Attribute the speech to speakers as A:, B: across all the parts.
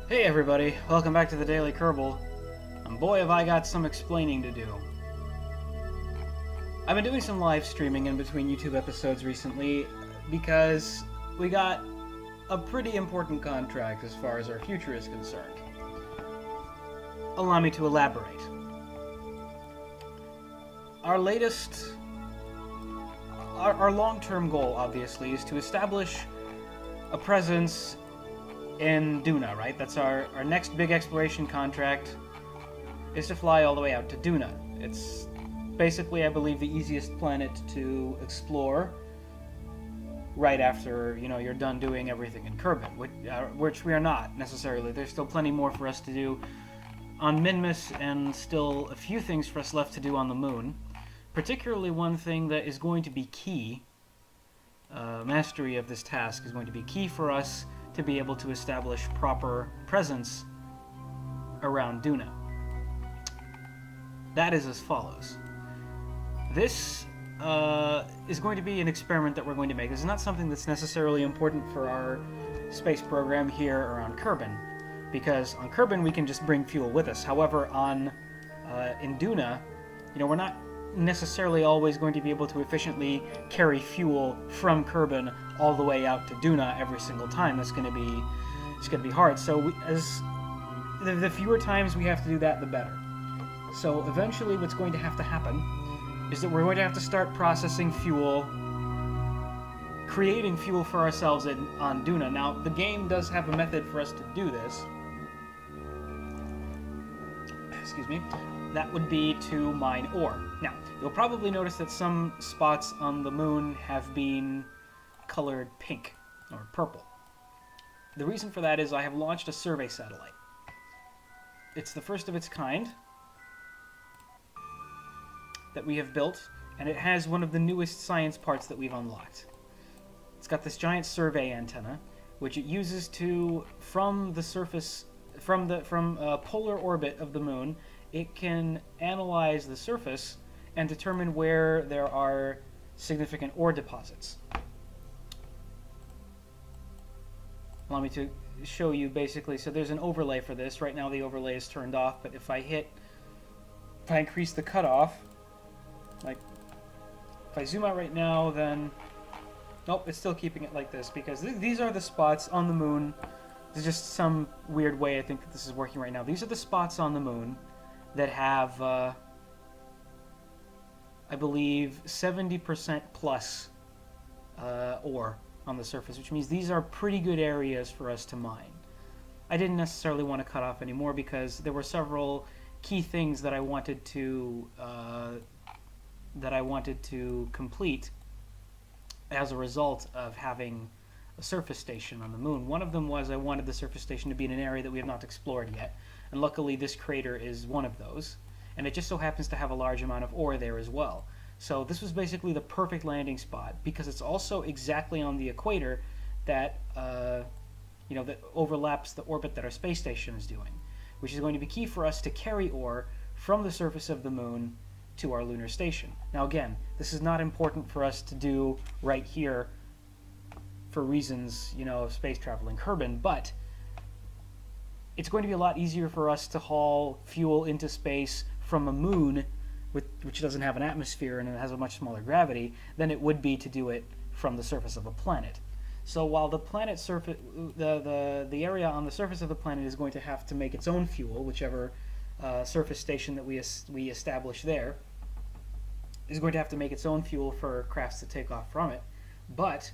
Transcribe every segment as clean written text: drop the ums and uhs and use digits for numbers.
A: Hey everybody, welcome back to the Daily Kerbal, and boy have I got some explaining to do. I've been doing some live streaming in between YouTube episodes recently because we got a pretty important contract as far as our future is concerned. Allow me to elaborate. Our long-term goal, obviously, is to establish a presence in Duna, right? That's our next big exploration contract, is to fly all the way out to Duna. It's basically, I believe, the easiest planet to explore right after, you're done doing everything in Kerbin, which we are not, necessarily. There's still plenty more for us to do on Mun-base, and still a few things for us left to do on the Moon. Particularly one thing that is going to be key, mastery of this task is going to be key for us to be able to establish proper presence around Duna. That is as follows. This is going to be an experiment that we're going to make. This is not something that's necessarily important for our space program here around Kerbin, because on Kerbin we can just bring fuel with us. However, in Duna, we're not necessarily always going to be able to efficiently carry fuel from Kerbin all the way out to Duna every single time. It's going to be hard. So the fewer times we have to do that, the better. So eventually what's going to have to happen is that we're going to have to start processing fuel, creating fuel for ourselves on Duna. Now, the game does have a method for us to do this. Excuse me. That would be to mine ore. Now, you'll probably notice that some spots on the moon have been colored pink or purple. The reason for that is I have launched a survey satellite. It's the first of its kind that we have built, and it has one of the newest science parts that we've unlocked. It's got this giant survey antenna, which it uses to, from the surface, from polar orbit of the moon, it can analyze the surface and determine where there are significant ore deposits. Allow me to show you basically. So there's an overlay for this. Right now the overlay is turned off, but if I increase the cutoff, like if I zoom out right now, then nope, it's still keeping it like this, because these are the spots on the moon. There's just some weird way I think that this is working right now. These are the spots on the moon that have, I believe, 70% plus ore on the surface, which means these are pretty good areas for us to mine. I didn't necessarily want to cut off any more because there were several key things that I wanted to complete as a result of having a surface station on the moon. One of them was I wanted the surface station to be in an area that we have not explored yet. And luckily this crater is one of those, and it just so happens to have a large amount of ore there as well. So this was basically the perfect landing spot, because it's also exactly on the equator that that overlaps the orbit that our space station is doing, which is going to be key for us to carry ore from the surface of the moon to our lunar station. Now again, this is not important for us to do right here for reasons, of space travel in Kerbin, but it's going to be a lot easier for us to haul fuel into space from a moon which doesn't have an atmosphere and it has a much smaller gravity than it would be to do it from the surface of a planet. So while the planet surface, the area on the surface of the planet is going to have to make its own fuel, whichever surface station that we establish there is going to have to make its own fuel for crafts to take off from it, but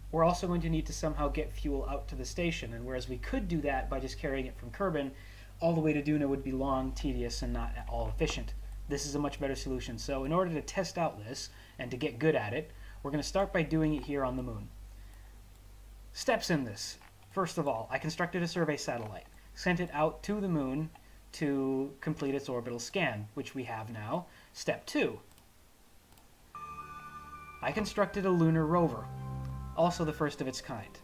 A: we're also going to need to somehow get fuel out to the station, and whereas we could do that by just carrying it from Kerbin, all the way to Duna would be long, tedious, and not at all efficient. This is a much better solution. So in order to test out this and to get good at it, we're going to start by doing it here on the moon. Steps in this. First of all, I constructed a survey satellite, sent it out to the moon to complete its orbital scan, which we have now. Step 2. I constructed a lunar rover, also the first of its kind,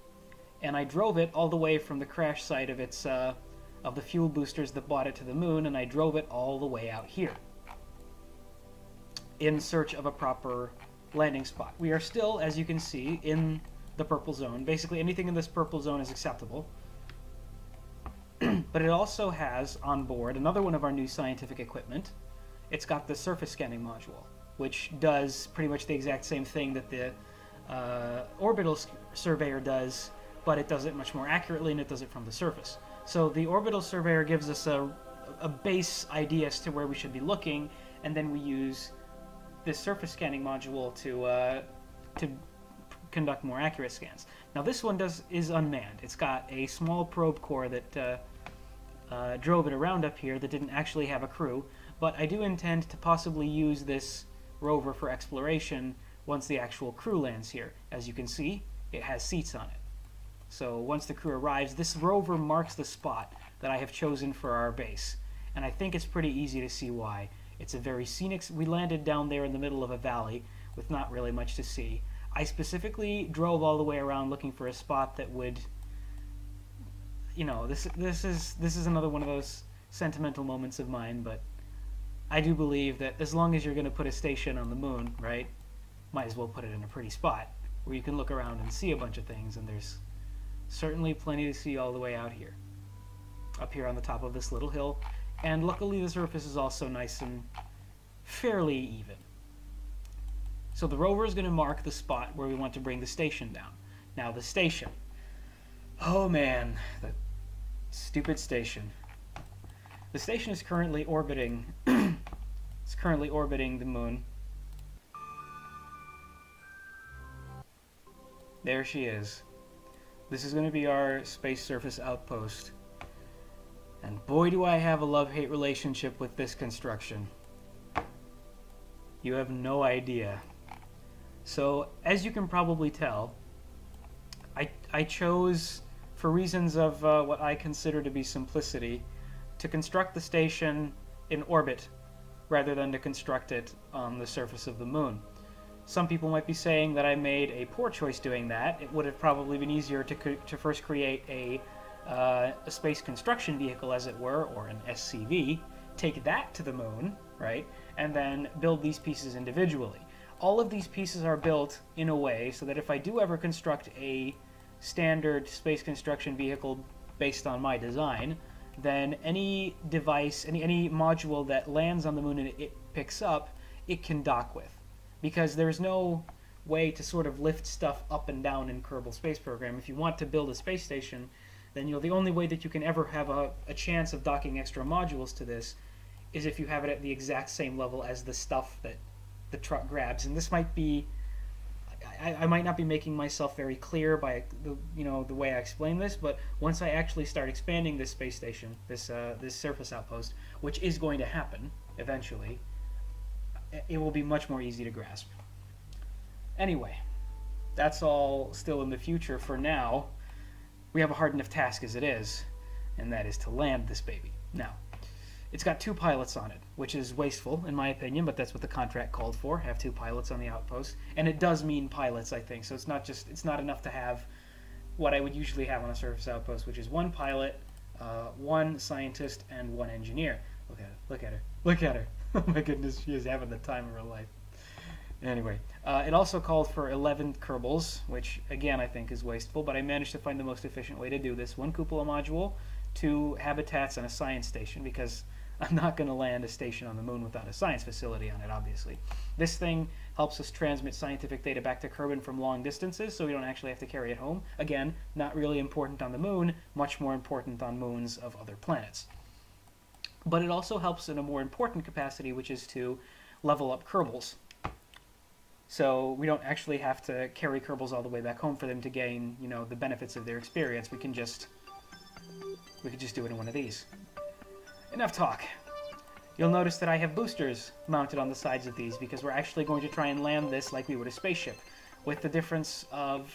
A: and I drove it all the way from the crash site of the fuel boosters that brought it to the moon, and I drove it all the way out here in search of a proper landing spot. We are still, as you can see, in the purple zone. Basically anything in this purple zone is acceptable. But it also has on board another one of our new scientific equipment. It's got the surface scanning module, which does pretty much the exact same thing that the orbital surveyor does, but it does it much more accurately, and it does it from the surface. So the orbital surveyor gives us a base idea as to where we should be looking, and then we use this surface scanning module to conduct more accurate scans. Now this one is unmanned. It's got a small probe core that drove it around up here that didn't actually have a crew, but I do intend to possibly use this rover for exploration once the actual crew lands here. As you can see, it has seats on it. So once the crew arrives, this rover marks the spot that I have chosen for our base, and I think it's pretty easy to see why. It's a very scenic... We landed down there in the middle of a valley with not really much to see. I specifically drove all the way around looking for a spot that would... You know, this is another one of those sentimental moments of mine, but I do believe that as long as you're going to put a station on the moon, right, might as well put it in a pretty spot where you can look around and see a bunch of things, and there's certainly plenty to see all the way out here. Up here on the top of this little hill, and luckily the surface is also nice and fairly even. So the rover is going to mark the spot where we want to bring the station down. Now the station. Oh man, the stupid station. The station is currently orbiting it's currently orbiting the moon. There she is. This is going to be our space surface outpost. And boy do I have a love-hate relationship with this construction. You have no idea. So, as you can probably tell, I chose, for reasons of what I consider to be simplicity, to construct the station in orbit rather than to construct it on the surface of the moon. Some people might be saying that I made a poor choice doing that. It would have probably been easier to first create a space construction vehicle, as it were, or an SCV, take that to the moon, right, and then build these pieces individually. All of these pieces are built in a way so that if I do ever construct a standard space construction vehicle based on my design, then any device, any module that lands on the moon and it picks up, it can dock with. Because there's no way to sort of lift stuff up and down in Kerbal Space Program. If you want to build a space station, then the only way that you can ever have a chance of docking extra modules to this is if you have it at the exact same level as the stuff that the truck grabs. And this might be... I might not be making myself very clear by the way I explain this, but once I actually start expanding this space station, this surface outpost, which is going to happen eventually, it will be much more easy to grasp. Anyway, that's all still in the future. For now, we have a hard enough task as it is, and that is to land this baby. Now, it's got 2 pilots on it, which is wasteful in my opinion, but that's what the contract called for, have 2 pilots on the outpost. And it does mean pilots, I think, so it's not enough to have what I would usually have on a surface outpost, which is 1 pilot, 1 scientist, and 1 engineer. Look at her, look at her, look at her. Oh my goodness, she is having the time of her life. Anyway, it also called for 11 Kerbols, which again I think is wasteful, but I managed to find the most efficient way to do this. 1 cupola module, 2 habitats, and a science station, because I'm not going to land a station on the moon without a science facility on it, obviously. This thing helps us transmit scientific data back to Kerbin from long distances, so we don't actually have to carry it home. Again, not really important on the moon, much more important on moons of other planets. But it also helps in a more important capacity, which is to level up Kerbols. So we don't actually have to carry Kerbols all the way back home for them to gain, the benefits of their experience. We could just do it in one of these. Enough talk. You'll notice that I have boosters mounted on the sides of these because we're actually going to try and land this like we would a spaceship, with the difference of,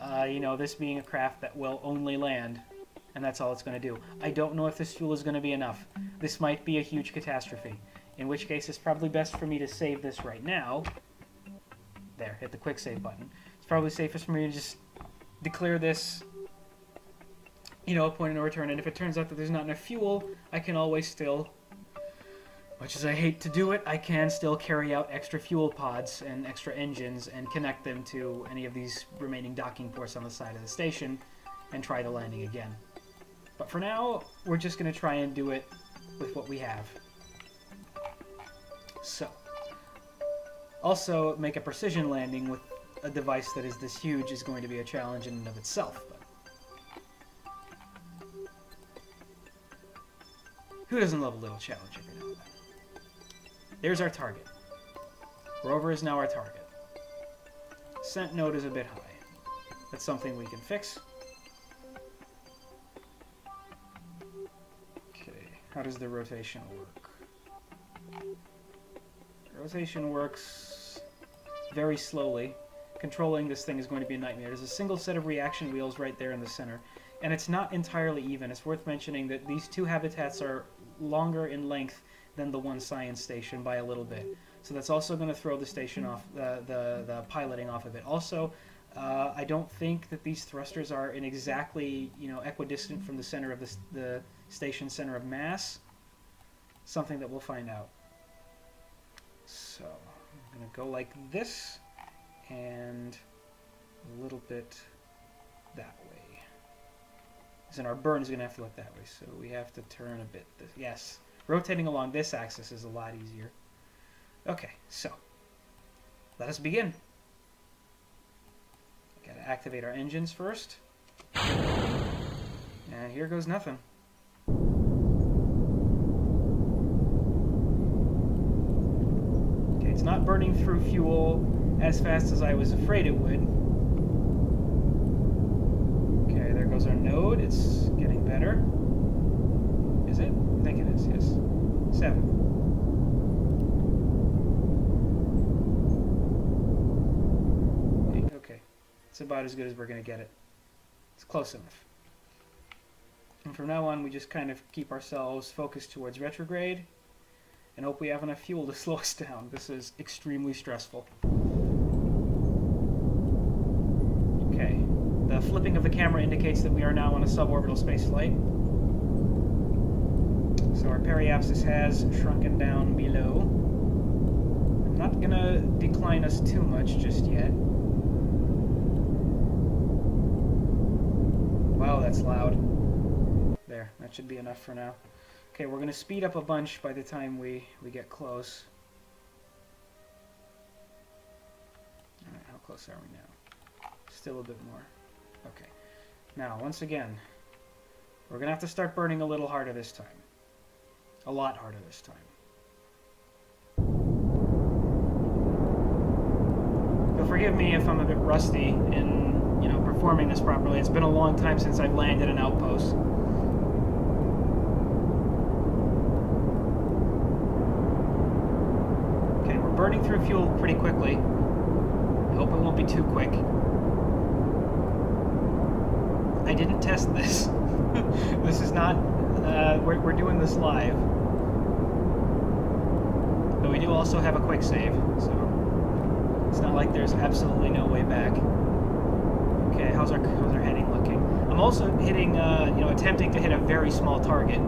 A: this being a craft that will only land, and that's all it's going to do. I don't know if this fuel is going to be enough. This might be a huge catastrophe, in which case it's probably best for me to save this right now. There, hit the quick save button. It's probably safest for me to just declare this, a point of no return, and if it turns out that there's not enough fuel, I can always still, much as I hate to do it, I can still carry out extra fuel pods and extra engines and connect them to any of these remaining docking ports on the side of the station and try the landing again. But for now, we're just going to try and do it with what we have. So, also, make a precision landing with a device that is this huge is going to be a challenge in and of itself. But who doesn't love a little challenge every now and then? There's our target. Rover is now our target. Descent node is a bit high. That's something we can fix. Okay, how does the rotation work? Rotation works very slowly. Controlling this thing is going to be a nightmare. There's a single set of reaction wheels right there in the center, and it's not entirely even. It's worth mentioning that these two habitats are longer in length than the one science station by a little bit. So that's also going to throw the station off, the piloting off of it. Also, I don't think that these thrusters are in exactly, equidistant from the center of the station's center of mass. Something that we'll find out. So I'm going to go like this, and a little bit that way. And our burn is going to have to look that way, so we have to turn a bit. Yes, rotating along this axis is a lot easier. Okay, so let us begin. Got to activate our engines first. And here goes nothing. Okay, it's not burning through fuel as fast as I was afraid it would. Okay, there goes our node. It's getting better. Is it? I think it is, yes. 7. Okay, it's about as good as we're going to get it. It's close enough. And from now on, we just kind of keep ourselves focused towards retrograde and hope we have enough fuel to slow us down. This is extremely stressful. Okay, the flipping of the camera indicates that we are now on a suborbital space flight. So our periapsis has shrunken down below. I'm not going to decline us too much just yet. Wow, that's loud. There, that should be enough for now. Okay, we're going to speed up a bunch by the time we get close. Alright, how close are we now? Still a bit more. Okay. Now, once again, we're going to have to start burning a little harder this time. A lot harder this time. You'll forgive me if I'm a bit rusty in, performing this properly. It's been a long time since I've landed an outpost. Okay, we're burning through fuel pretty quickly. I hope it won't be too quick. I didn't test this. This is not... we're doing this live. But we do also have a quick save, so it's not like there's absolutely no way back. Okay, how's our heading looking? I'm also hitting, attempting to hit a very small target.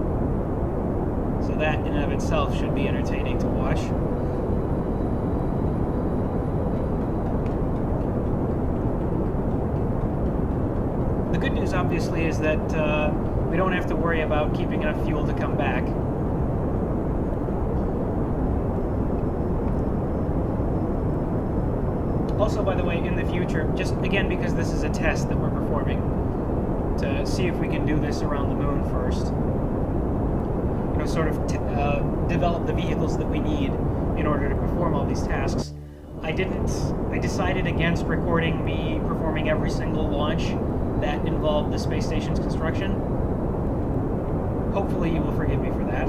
A: So that in and of itself should be entertaining to watch. The good news, obviously, is that we don't have to worry about keeping enough fuel to come back. Also, by the way, in the future, just again because this is a test that we're performing, to see if we can do this around the moon first. Sort of develop the vehicles that we need in order to perform all these tasks. I decided against recording me performing every single launch that involved the space station's construction. Hopefully you will forgive me for that.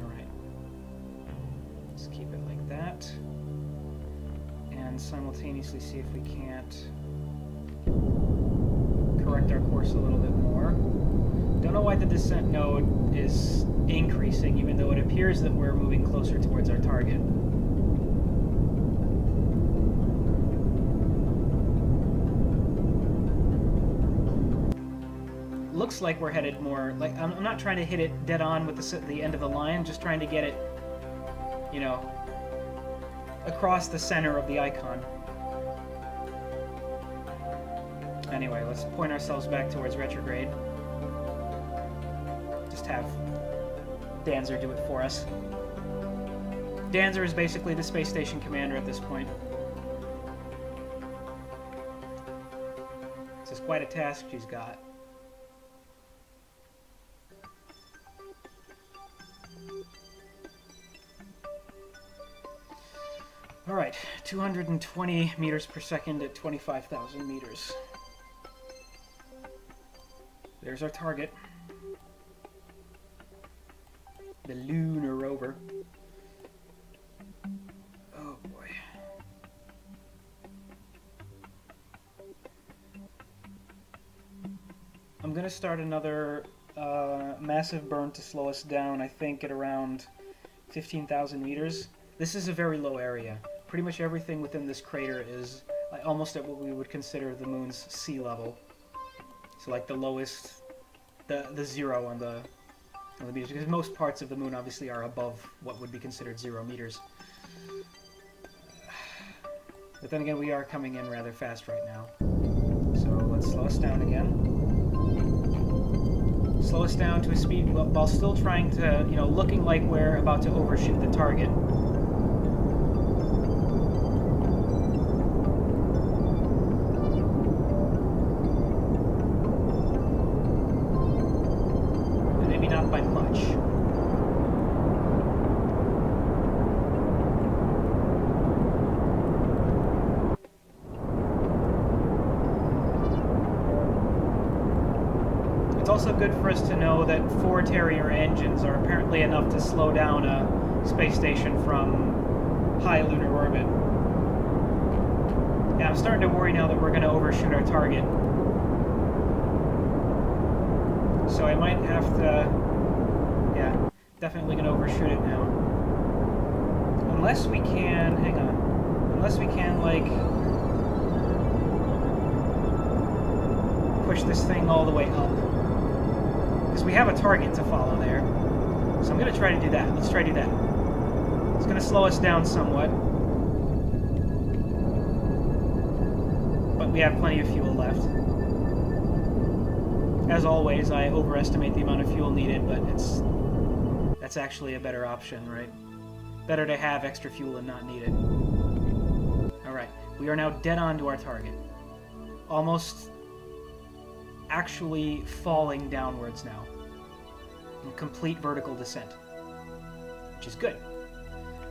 A: Alright. Let's keep it like that. And simultaneously see if we can't correct our course a little bit more. Don't know why the descent node is increasing, even though it appears that we're moving closer towards our target. Looks like we're headed more, like, I'm not trying to hit it dead on with the end of the line, just trying to get it, across the center of the icon. Anyway, let's point ourselves back towards retrograde. Just have Danzer do it for us. Danzer is basically the space station commander at this point. This is quite a task she's got. Alright, 220 meters per second at 25,000 meters. There's our target. The lunar rover. Oh boy. I'm gonna start another massive burn to slow us down, I think at around 15,000 meters. This is a very low area. Pretty much everything within this crater is almost at what we would consider the moon's sea level. So like the lowest, the zero on the meters, because most parts of the moon obviously are above what would be considered 0 meters. But then again, we are coming in rather fast right now. So let's slow us down again. Slow us down to a speed while still trying to, you know, looking like we're about to overshoot the target. Maybe not by much. It's also good for us to know that 4 Terrier engines are apparently enough to slow down a space station from high lunar orbit. Yeah, I'm starting to worry now that we're going to overshoot our target. So I might have to... Yeah, definitely going to overshoot it now. Unless we can... Hang on. Unless we can, like... push this thing all the way up. Because we have a target to follow there. So I'm going to try to do that. Let's try to do that. It's going to slow us down somewhat. But we have plenty of fuel left. As always, I overestimate the amount of fuel needed, but that's actually a better option, right? Better to have extra fuel and not need it. Alright, we are now dead on to our target. Almost actually falling downwards now. In complete vertical descent. Which is good.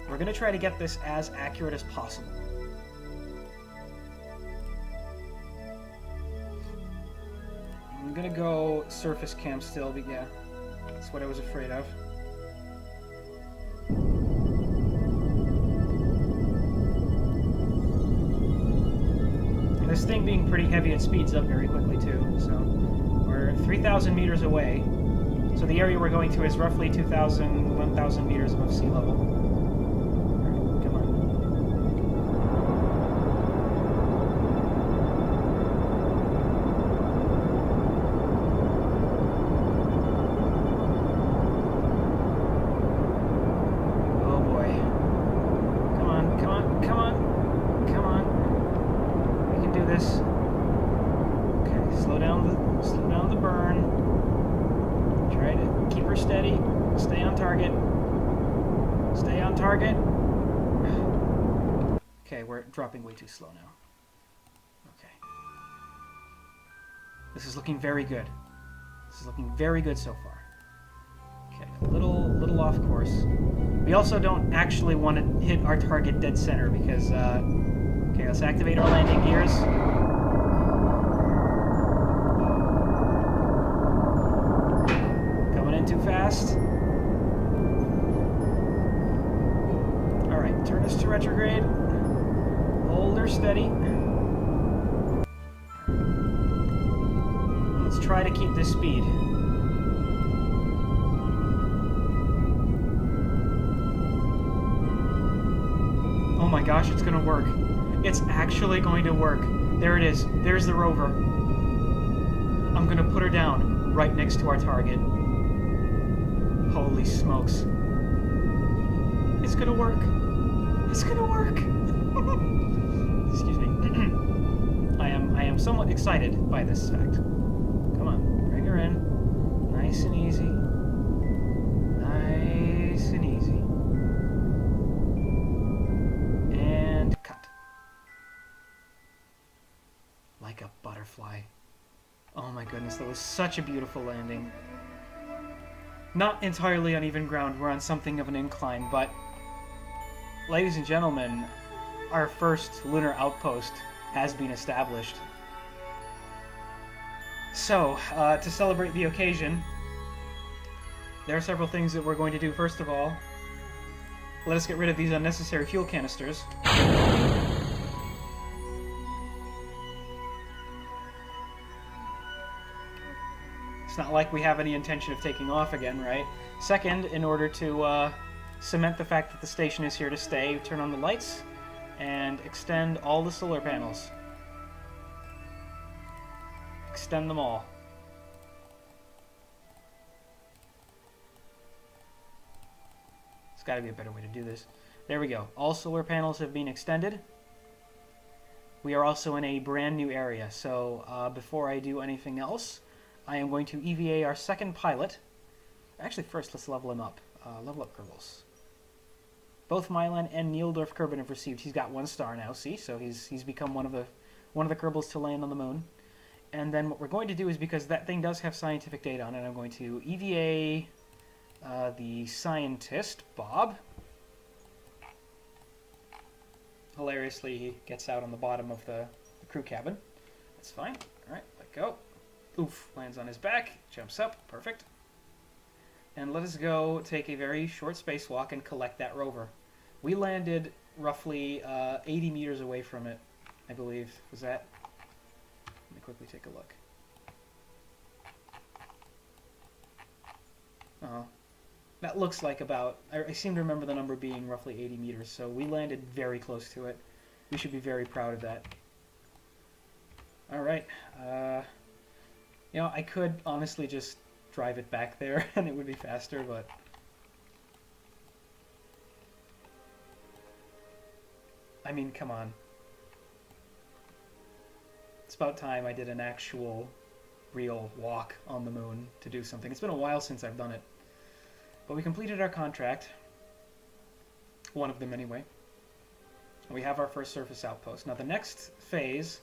A: We're going to try to get this as accurate as possible. I'm going to go surface cam still, but yeah, that's what I was afraid of. And this thing being pretty heavy, it speeds up very quickly too, so we're 3,000 meters away. So the area we're going to is roughly 2,000, 1,000 meters above sea level. Alright, come on. Oh boy. Come on, come on, come on, come on. We can do this. Okay, slow down the burn. Try to keep her steady. Stay on target. Stay on target. Okay, we're dropping way too slow now. Okay. This is looking very good. This is looking very good so far. Okay, a little off course. We also don't actually want to hit our target dead center because, okay, let's activate our landing gears. Too fast. Alright, turn us to retrograde. Hold her steady. Let's try to keep this speed. Oh my gosh, it's gonna work. It's actually going to work. There it is. There's the rover. I'm gonna put her down right next to our target. Holy smokes. It's gonna work. It's gonna work. Excuse me. I am somewhat excited by this fact. Come on, bring her in. Nice and easy. Nice and easy. And cut. Like a butterfly. Oh my goodness, that was such a beautiful landing. Not entirely uneven ground, we're on something of an incline, but ladies and gentlemen, our first lunar outpost has been established. So, to celebrate the occasion, there are several things that we're going to do. First of all, let us get rid of these unnecessary fuel canisters. It's not like we have any intention of taking off again, right? Second, in order to cement the fact that the station is here to stay, turn on the lights and extend all the solar panels. Extend them all. There's got to be a better way to do this. There we go. All solar panels have been extended. We are also in a brand new area, so before I do anything else, I am going to EVA our second pilot. Actually, first, let's level him up. Level up Kerbals. Both Mylan and Nieldorf Kerbin have received. He's got 1 star now. See, so he's become one of the Kerbals to land on the moon. And then what we're going to do is, because that thing does have scientific data on it, I'm going to EVA the scientist Bob. Hilariously, he gets out on the bottom of the crew cabin. That's fine. All right, let go. Oof, lands on his back, jumps up, perfect. And let us go take a very short spacewalk and collect that rover. We landed roughly 80 meters away from it, I believe. Was that? Let me quickly take a look. That looks like about, I seem to remember the number being roughly 80 meters, so we landed very close to it. We should be very proud of that. Alright, you know, I could honestly just drive it back there and it would be faster, but I mean, come on. It's about time I did an actual, real walk on the moon to do something. It's been a while since I've done it. But we completed our contract. One of them, anyway. We have our first surface outpost. Now, the next phase,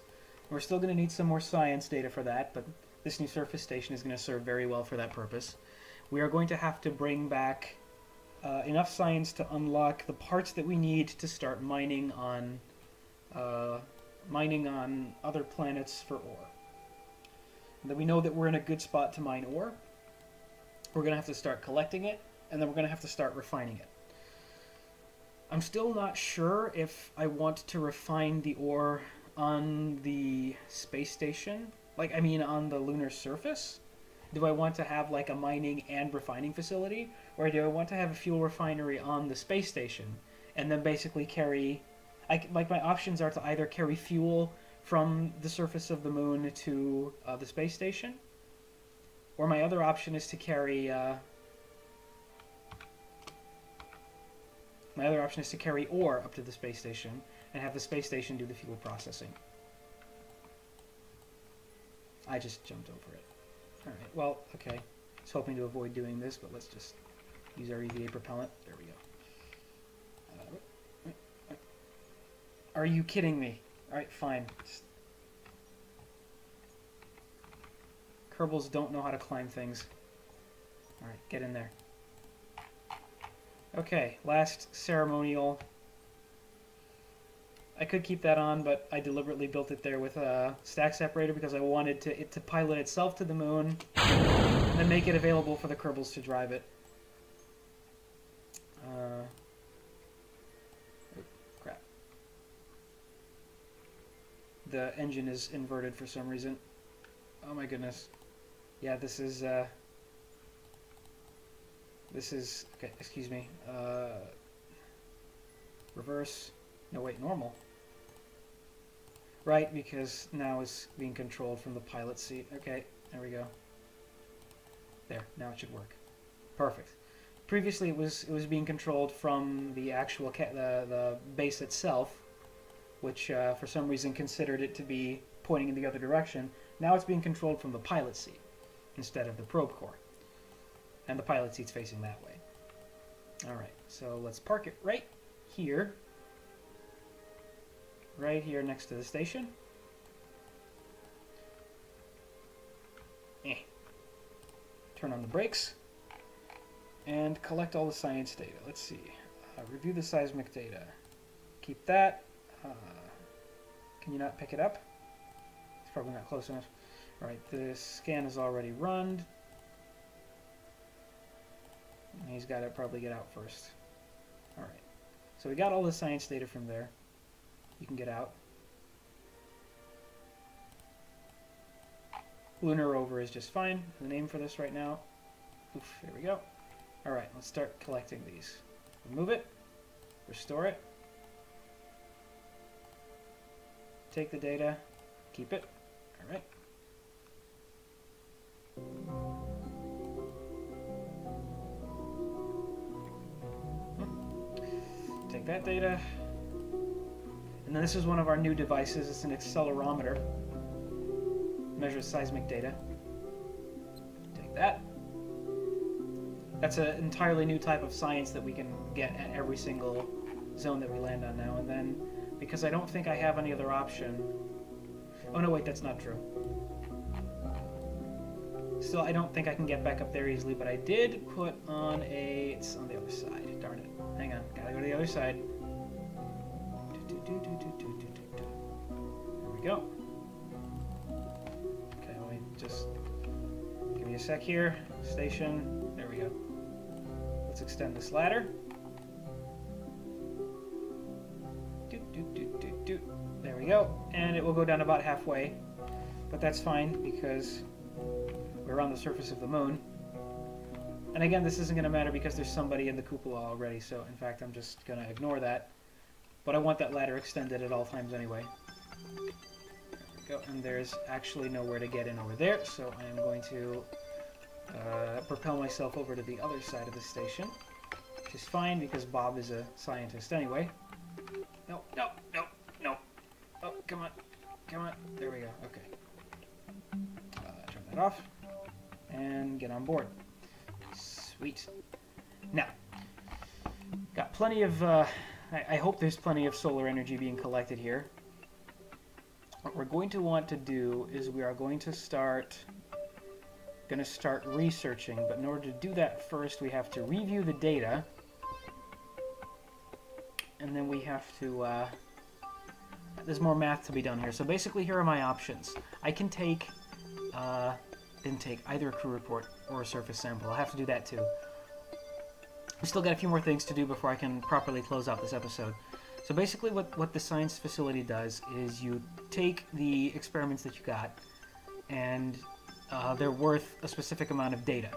A: we're still going to need some more science data for that, but this new surface station is going to serve very well for that purpose. We are going to have to bring back enough science to unlock the parts that we need to start mining on other planets for ore. And then we know that we're in a good spot to mine ore. We're going to have to start collecting it, and then we're going to have to start refining it. I'm still not sure if I want to refine the ore on the space station. Like, I mean, on the lunar surface. Do I want to have, like, a mining and refining facility? Or do I want to have a fuel refinery on the space station? And then basically carry... like, my options are to either carry fuel from the surface of the moon to the space station. Or my other option is to carry... my other option is to carry ore up to the space station and have the space station do the fuel processing. I just jumped over it. Alright, well, okay. I was hoping to avoid doing this, but let's just use our EVA propellant. There we go. Are you kidding me? Alright, fine. Kerbals don't know how to climb things. Alright, get in there. Okay, last ceremonial. I could keep that on, but I deliberately built it there with a stack separator because I wanted it to pilot itself to the moon and then make it available for the Kerbals to drive it. Oh, crap. The engine is inverted for some reason. Oh my goodness. Yeah, this is, okay, excuse me, reverse, no wait, normal. Right, because now it's being controlled from the pilot seat. Okay, there we go. There, now it should work. Perfect. Previously it was being controlled from the actual, the base itself, which for some reason considered it to be pointing in the other direction. Now it's being controlled from the pilot seat instead of the probe core. And the pilot seat's facing that way. Alright, so let's park it right here. Right here next to the station. Turn on the brakes. And collect all the science data. Let's see. Review the seismic data. Keep that. Can you not pick it up? It's probably not close enough. Alright, the scan is already run. He's got to probably get out first. Alright. So we got all the science data from there. You can get out. Lunar rover is just fine. The name for this right now. Oof, there we go. Alright, let's start collecting these. Remove it. Restore it. Take the data. Keep it. Alright. Take that data. And then this is one of our new devices. It's an accelerometer. Measures seismic data. Take that. That's an entirely new type of science that we can get at every single zone that we land on now. And then, because I don't think I have any other option... Oh no, wait, that's not true. Still, I don't think I can get back up there easily, but I did put on a... It's on the other side. Darn it. Hang on. Gotta go to the other side. There we go. Okay, let me just... Give me a sec here. Station. There we go. Let's extend this ladder. There we go. And it will go down about halfway. But that's fine because we're on the surface of the moon. And again, this isn't going to matter because there's somebody in the cupola already. So in fact, I'm just going to ignore that. But I want that ladder extended at all times anyway. There we go. And there's actually nowhere to get in over there. So I am going to propel myself over to the other side of the station. Which is fine because Bob is a scientist anyway. No, no, no, no. Oh, come on. Come on. There we go. Okay. Turn that off. And get on board. Sweet. Now, got plenty of... I hope there's plenty of solar energy being collected here. What we're going to want to do is we are going to start researching, but in order to do that first we have to review the data, and then we have to there's more math to be done here. So basically here are my options. I can take didn't take either a crew report or a surface sample. I'll have to do that too. We still got a few more things to do before I can properly close out this episode. So basically what the science facility does is you take the experiments that you got and they're worth a specific amount of data.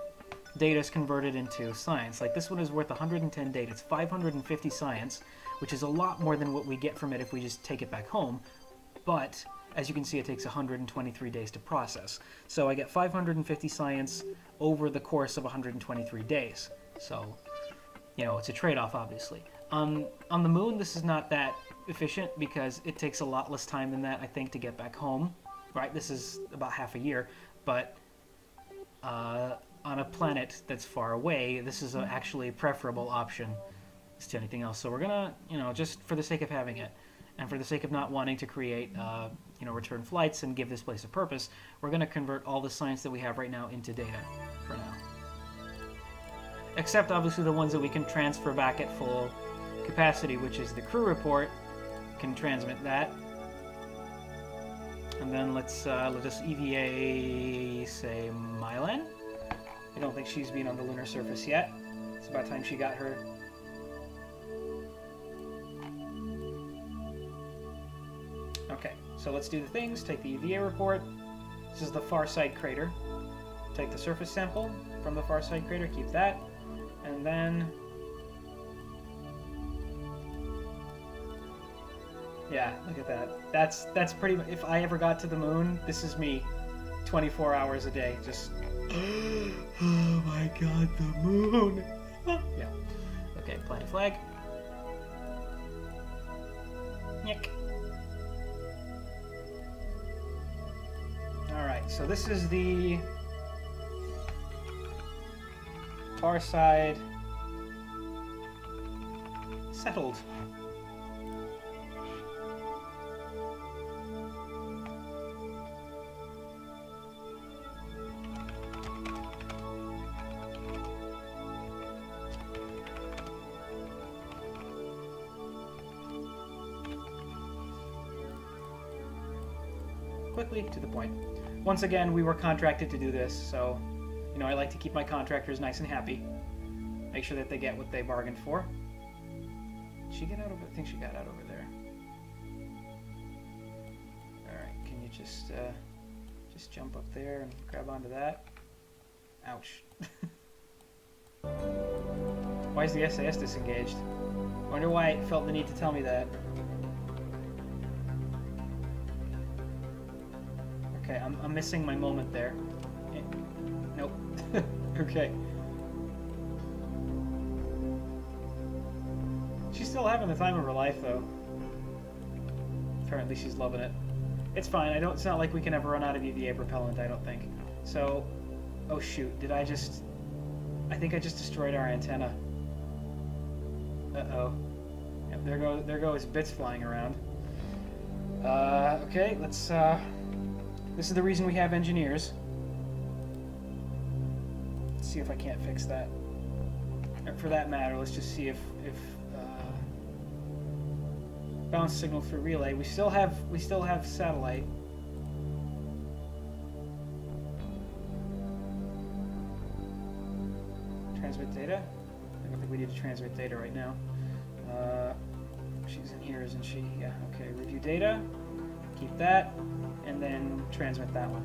A: Data is converted into science. Like this one is worth 110 data. It's 550 science, which is a lot more than what we get from it if we just take it back home. But as you can see, it takes 123 days to process. So I get 550 science over the course of 123 days. So, you know, it's a trade-off, obviously. On the moon, this is not that efficient because it takes a lot less time than that, I think, to get back home. Right? This is about half a year. But on a planet that's far away, this is actually a preferable option to anything else. So we're gonna, you know, just for the sake of having it, and for the sake of not wanting to create, you know, return flights and give this place a purpose, we're gonna convert all the science that we have right now into data for now. Except obviously the ones that we can transfer back at full capacity, which is the crew report. Can transmit that. And then let's EVA, say, Mylan. I don't think she's been on the lunar surface yet. It's about time she got her. Okay, so let's do the things. Take the EVA report. This is the far side crater. Take the surface sample from the far side crater, keep that. And then... yeah, look at that. That's pretty much... If I ever got to the moon, this is me. 24 hours a day, just... oh my god, the moon! Yeah. Okay, plant a flag. Nyek. Alright, so this is the far side settled. Quickly, to the point. Once again, we were contracted to do this, so, you know, I like to keep my contractors nice and happy. Make sure that they get what they bargained for. Did she get out over? I think she got out over there. Alright, can you just jump up there and grab onto that? Ouch. Why is the SAS disengaged? I wonder why it felt the need to tell me that. Okay, I'm missing my moment there. Nope. Okay. She's still having the time of her life, though. Apparently she's loving it. It's fine. It's not like we can ever run out of EVA propellant, I don't think. So, oh shoot, I think I just destroyed our antenna. Uh-oh. Yep, there goes bits flying around. Okay, let's, this is the reason we have engineers. Let's see if I can't fix that. Or for that matter, let's just see if bounce signal through relay. We still have satellite. Transmit data. I don't think we need to transmit data right now. She's in here, isn't she? Yeah. Okay. Review data. Keep that. And then transmit that one.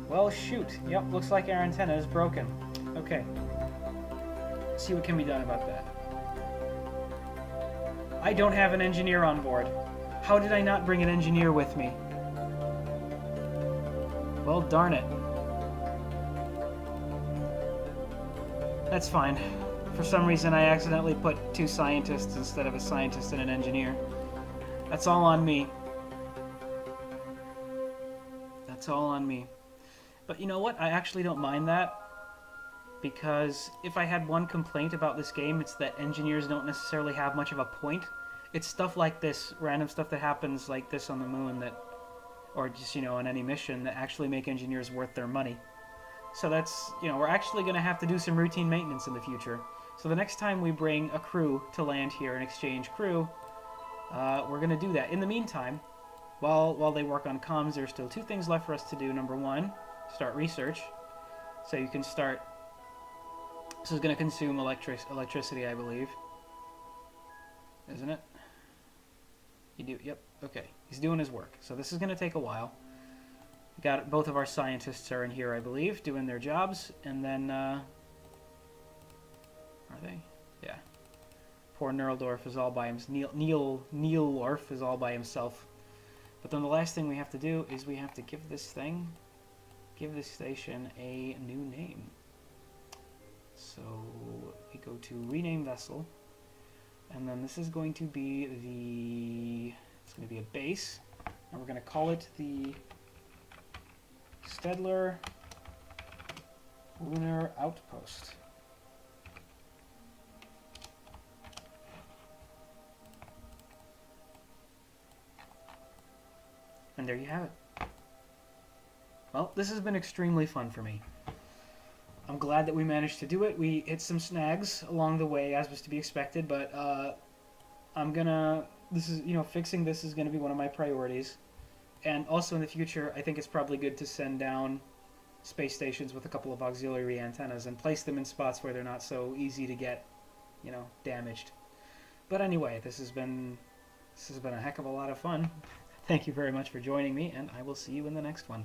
A: Well, shoot. Yep, looks like our antenna is broken. Okay. Let's see what can be done about that. I don't have an engineer on board. How did I not bring an engineer with me? Well, darn it. That's fine. For some reason, I accidentally put 2 scientists instead of a scientist and an engineer. That's all on me. That's all on me. But you know what? I actually don't mind that. Because if I had one complaint about this game, it's that engineers don't necessarily have much of a point. It's stuff like this, random stuff that happens like this on the moon that, or just, you know, on any mission that actually make engineers worth their money. So that's, you know, we're actually going to have to do some routine maintenance in the future. So the next time we bring a crew to land here and exchange crew, we're going to do that. In the meantime, while they work on comms, there's still 2 things left for us to do. Number 1, start research. So you can start. This is going to consume electricity, I believe. Isn't it? You do, yep, okay. He's doing his work. So this is going to take a while. We got both of our scientists are in here, I believe, doing their jobs. And then, are they? Yeah. Poor Neildorf is all by himself. Neildorf is all by himself. But then the last thing we have to do is we have to give this station a new name. So we go to rename vessel, and then this is going to be it's going to be a base, and we're going to call it the Stedler Lunar Outpost. And there you have it. Well, this has been extremely fun for me. I'm glad that we managed to do it. We hit some snags along the way, as was to be expected, but fixing this is gonna be one of my priorities. And also in the future, I think it's probably good to send down space stations with a couple of auxiliary antennas and place them in spots where they're not so easy to get, you know, damaged. But anyway, this has been a heck of a lot of fun. Thank you very much for joining me, and I will see you in the next one.